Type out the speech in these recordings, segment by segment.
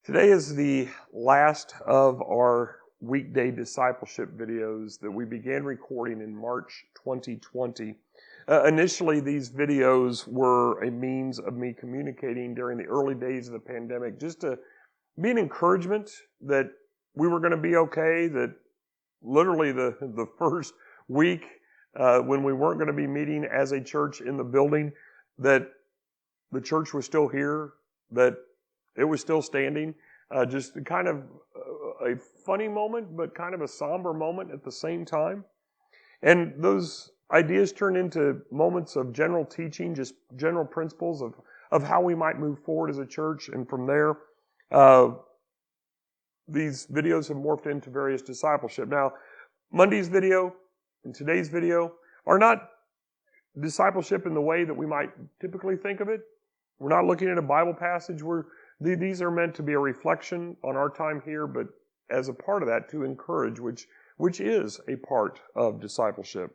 Today is the last of our weekday discipleship videos that we began recording in March 2020. Initially, these videos were a means of me communicating during the early days of the pandemic, just to be an encouragement that we were going to be okay, that literally the first week when we weren't going to be meeting as a church in the building, that the church was still here, that it was still standing. Just kind of a funny moment, but kind of a somber moment at the same time. And those ideas turned into moments of general teaching, just general principles of how we might move forward as a church. And from there, these videos have morphed into various discipleship. Now, Monday's video and today's video are not discipleship in the way that we might typically think of it. We're not looking at a Bible passage. These are meant to be a reflection on our time here, but as a part of that, to encourage, which is a part of discipleship.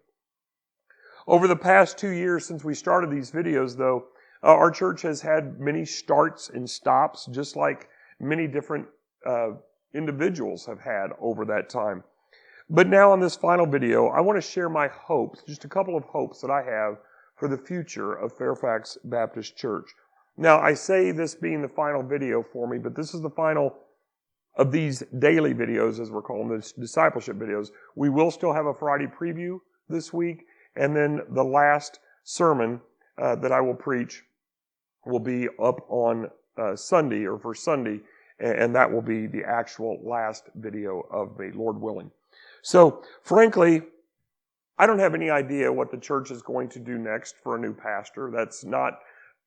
Over the past 2 years since we started these videos, though, our church has had many starts and stops, just like many different individuals have had over that time. But now in this final video, I want to share my hopes, just a couple of hopes that I have for the future of Fairfax Baptist Church. Now, I say this being the final video for me, but this is the final of these daily videos, as we're calling them, the discipleship videos. We will still have a Friday preview this week, and then the last sermon that I will preach will be up on Sunday, or for Sunday, and that will be the actual last video of me, Lord willing. So, frankly, I don't have any idea what the church is going to do next for a new pastor. That's not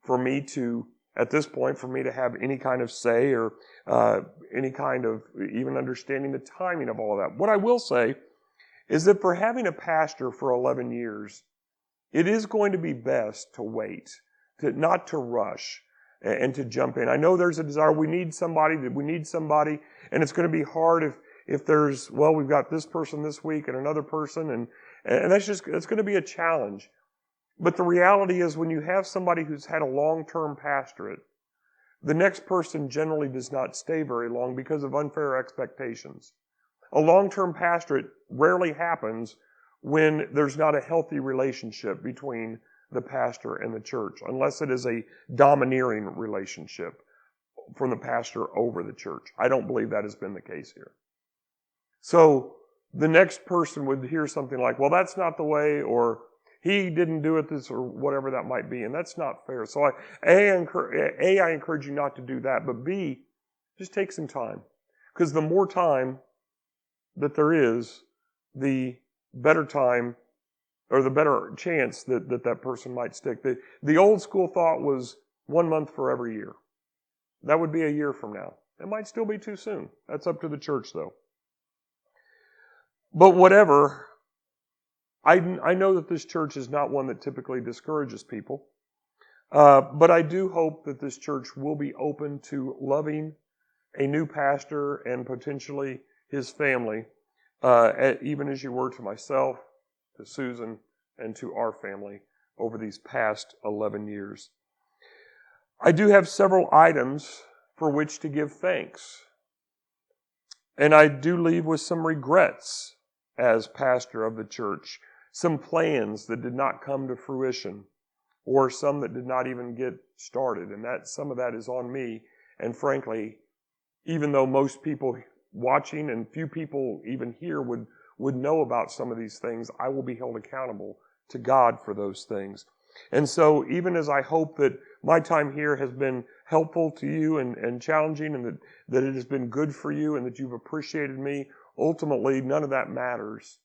for me to, at this point, for me to have any kind of say or any kind of even understanding the timing of all of that. What I will say is that for having a pastor for 11 years, it is going to be best to wait, not to rush and to jump in. I know there's a desire, we need somebody, and it's going to be hard if there's, well, we've got this person this week and another person, and it's going to be a challenge. But the reality is, when you have somebody who's had a long-term pastorate, the next person generally does not stay very long because of unfair expectations. A long-term pastorate rarely happens when there's not a healthy relationship between the pastor and the church, unless it is a domineering relationship from the pastor over the church. I don't believe that has been the case here. So the next person would hear something like, well, that's not the way, or he didn't do it this, or whatever that might be, and that's not fair. So I encourage you not to do that, but B, just take some time. Because the more time that there is, the better time, or the better chance that person might stick. The old school thought was 1 month for every year. That would be a year from now. It might still be too soon. That's up to the church, though. But whatever, I know that this church is not one that typically discourages people, but I do hope that this church will be open to loving a new pastor and potentially his family, even as you were to myself, to Susan, and to our family over these past 11 years. I do have several items for which to give thanks, and I do leave with some regrets as pastor of the church. Some plans that did not come to fruition, or some that did not even get started. And some of that is on me. And frankly, even though most people watching and few people even here would know about some of these things, I will be held accountable to God for those things. And so even as I hope that my time here has been helpful to you and challenging, and that it has been good for you and that you've appreciated me, ultimately none of that matters.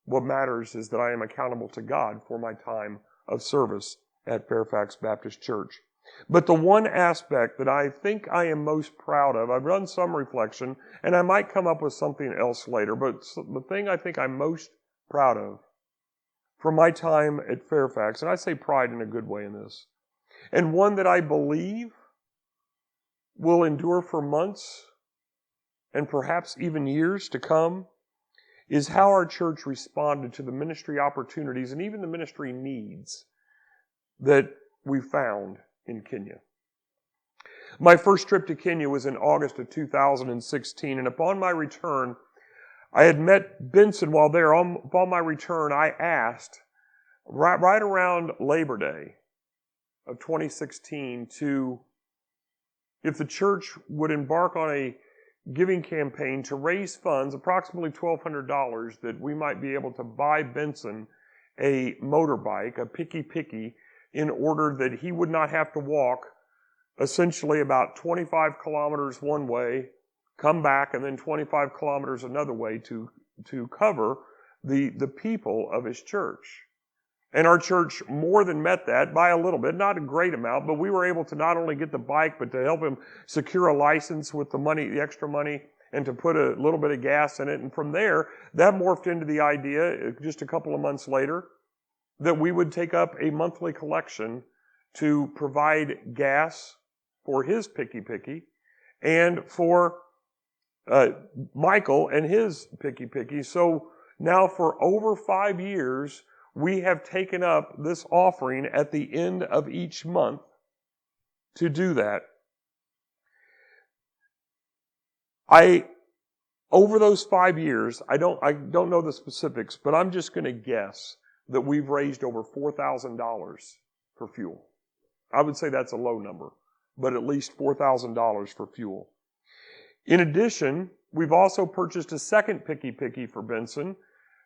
What matters is that I am accountable to God for my time of service at Fairfax Baptist Church. But the one aspect that I think I am most proud of, I've done some reflection, and I might come up with something else later, but the thing I think I'm most proud of for my time at Fairfax, and I say pride in a good way in this, and one that I believe will endure for months and perhaps even years to come, is how our church responded to the ministry opportunities and even the ministry needs that we found in Kenya. My first trip to Kenya was in August of 2016, and upon my return, I had met Benson while there. Upon my return, I asked, right around Labor Day of 2016, if the church would embark on a giving campaign to raise funds, approximately $1,200, that we might be able to buy Benson a motorbike, a picky, in order that he would not have to walk essentially about 25 kilometers one way, come back, and then 25 kilometers another way to cover the people of his church. And our church more than met that by a little bit, not a great amount, but we were able to not only get the bike, but to help him secure a license with the money, the extra money, and to put a little bit of gas in it. And from there, that morphed into the idea, just a couple of months later, that we would take up a monthly collection to provide gas for his picky, and for Michael and his picky. So now for over 5 years, we have taken up this offering at the end of each month to do that. Over those 5 years, I don't know the specifics, but I'm just going to guess that we've raised over $4,000 for fuel. I would say that's a low number, but at least $4,000 for fuel. In addition, we've also purchased a second picky for Benson,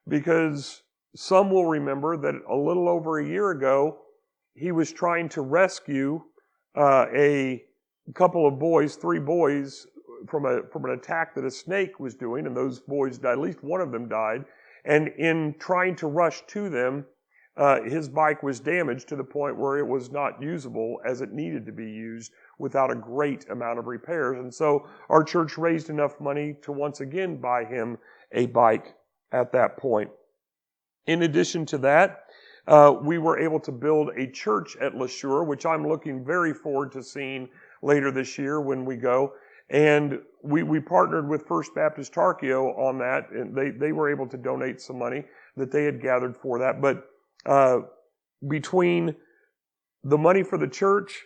because some will remember that a little over a year ago, he was trying to rescue a couple of boys, 3 boys, from an attack that a snake was doing, and those boys died. At least one of them died. And in trying to rush to them, his bike was damaged to the point where it was not usable as it needed to be used without a great amount of repairs. And so our church raised enough money to once again buy him a bike at that point. In addition to that, we were able to build a church at LeSure, which I'm looking very forward to seeing later this year when we go. And we partnered with First Baptist Tarkio on that, and they were able to donate some money that they had gathered for that. But between the money for the church,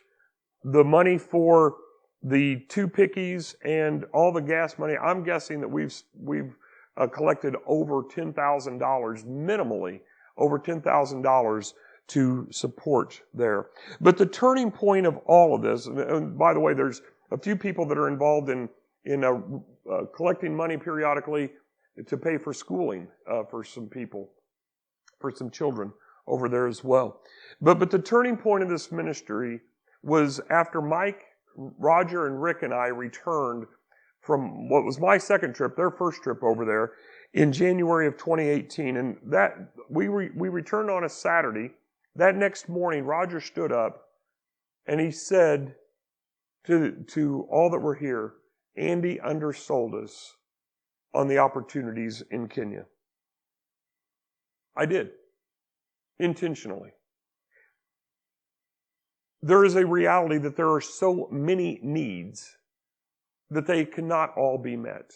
the money for the 2 pickies, and all the gas money, I'm guessing that we've collected over $10,000, minimally over $10,000 to support there. But the turning point of all of this, and by the way, there's a few people that are involved in collecting money periodically to pay for schooling for some people, for some children over there as well. But the turning point of this ministry was after Mike, Roger, and Rick and I returned from what was my second trip, their first trip over there, in January of 2018. And that we returned on a Saturday. That next morning, Roger stood up and he said to all that were here, Andy undersold us on the opportunities in Kenya. I did, intentionally. There is a reality that there are so many needs that they cannot all be met.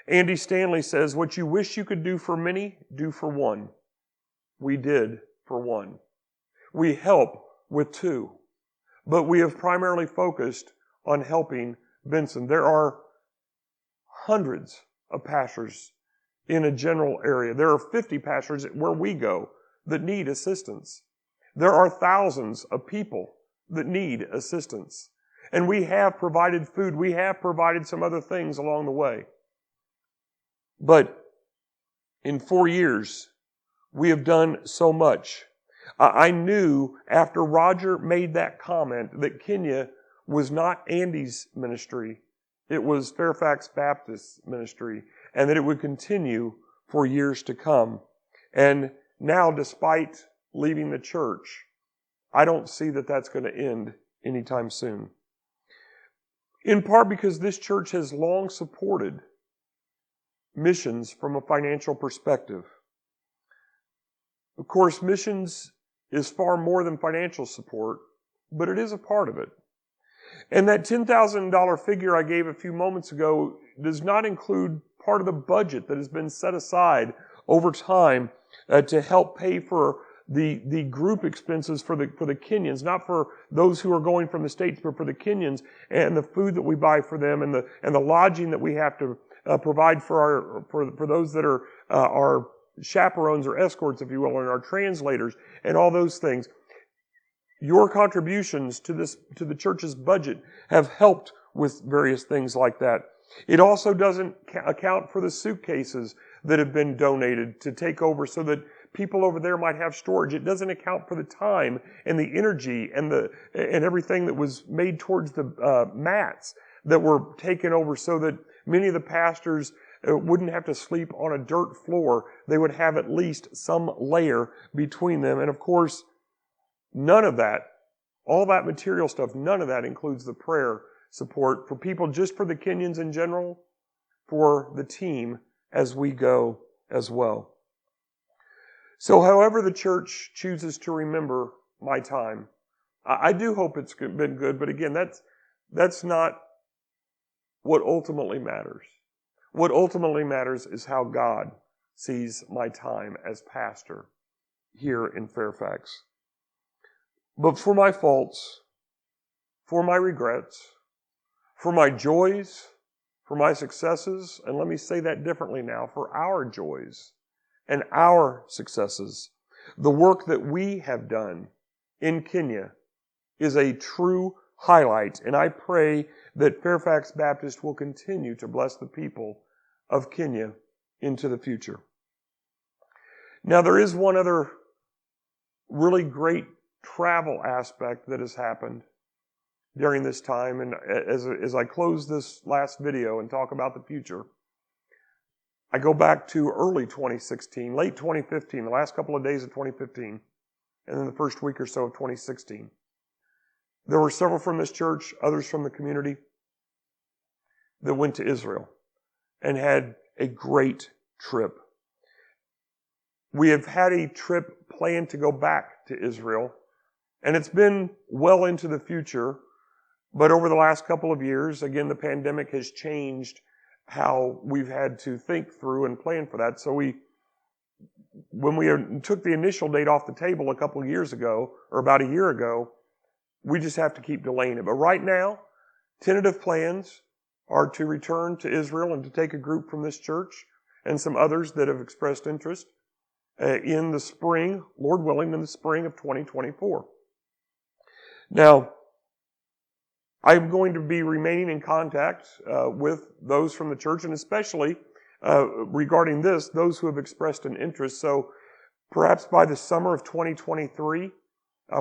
Andy Stanley says, what you wish you could do for many, do for one. We did for one. We help with 2. But we have primarily focused on helping Benson. There are hundreds of pastors in a general area. There are 50 pastors where we go that need assistance. There are thousands of people that need assistance. And we have provided food. We have provided some other things along the way. But in 4 years, we have done so much. I knew after Roger made that comment that Kenya was not Andy's ministry. It was Fairfax Baptist ministry, and that it would continue for years to come. And now, despite leaving the church, I don't see that that's going to end anytime soon. In part because this church has long supported missions from a financial perspective. Of course, missions is far more than financial support, but it is a part of it. And that $10,000 figure I gave a few moments ago does not include part of the budget that has been set aside over time to help pay for the group expenses for the Kenyans, not for those who are going from the States, but for the Kenyans, and the food that we buy for them, and the lodging that we have to provide for those that are our chaperones or escorts, if you will, and our translators, and all those things. Your contributions to the church's budget have helped with various things like that. It also doesn't account for the suitcases that have been donated to take over so that people over there might have storage. It doesn't account for the time and the energy and everything that was made towards the mats that were taken over so that many of the pastors wouldn't have to sleep on a dirt floor. They would have at least some layer between them. And of course, none of that, all that material stuff, none of that includes the prayer support for people, just for the Kenyans in general, for the team as we go as well. So however the church chooses to remember my time, I do hope it's been good, but again, that's not what ultimately matters. What ultimately matters is how God sees my time as pastor here in Fairfax. But for my faults, for my regrets, for my joys, for my successes, and let me say that differently now, for our joys and our successes, the work that we have done in Kenya is a true highlight, and I pray that Fairfax Baptist will continue to bless the people of Kenya into the future. Now, there is one other really great travel aspect that has happened during this time, and as I close this last video and talk about the future, I go back to early 2016, late 2015, the last couple of days of 2015, and then the first week or so of 2016. There were several from this church, others from the community, that went to Israel and had a great trip. We have had a trip planned to go back to Israel, and it's been well into the future, but over the last couple of years, again, the pandemic has changed how we've had to think through and plan for that. So when we took the initial date off the table a couple of years ago, or about a year ago, we just have to keep delaying it. But right now, tentative plans are to return to Israel and to take a group from this church and some others that have expressed interest in the spring, Lord willing, in the spring of 2024. Now, I'm going to be remaining in contact with those from the church, and especially regarding this, those who have expressed an interest. So perhaps by the summer of 2023,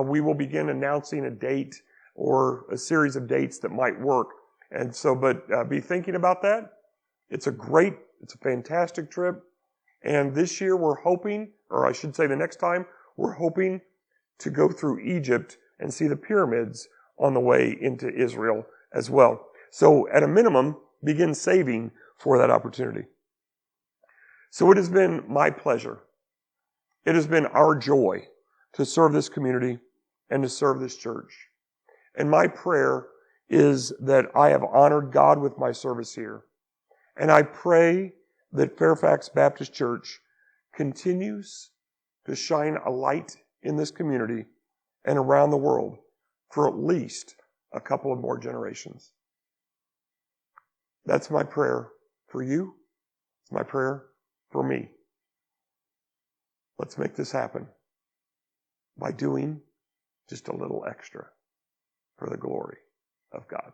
we will begin announcing a date or a series of dates that might work. And so, but be thinking about that. It's a fantastic trip. And this year we're hoping, or I should say the next time, we're hoping to go through Egypt and see the pyramids on the way into Israel as well. So at a minimum, begin saving for that opportunity. So it has been my pleasure. It has been our joy to serve this community and to serve this church. And my prayer is that I have honored God with my service here. And I pray that Fairfax Baptist Church continues to shine a light in this community and around the world for at least a couple of more generations. That's my prayer for you. It's my prayer for me. Let's make this happen by doing just a little extra for the glory of God.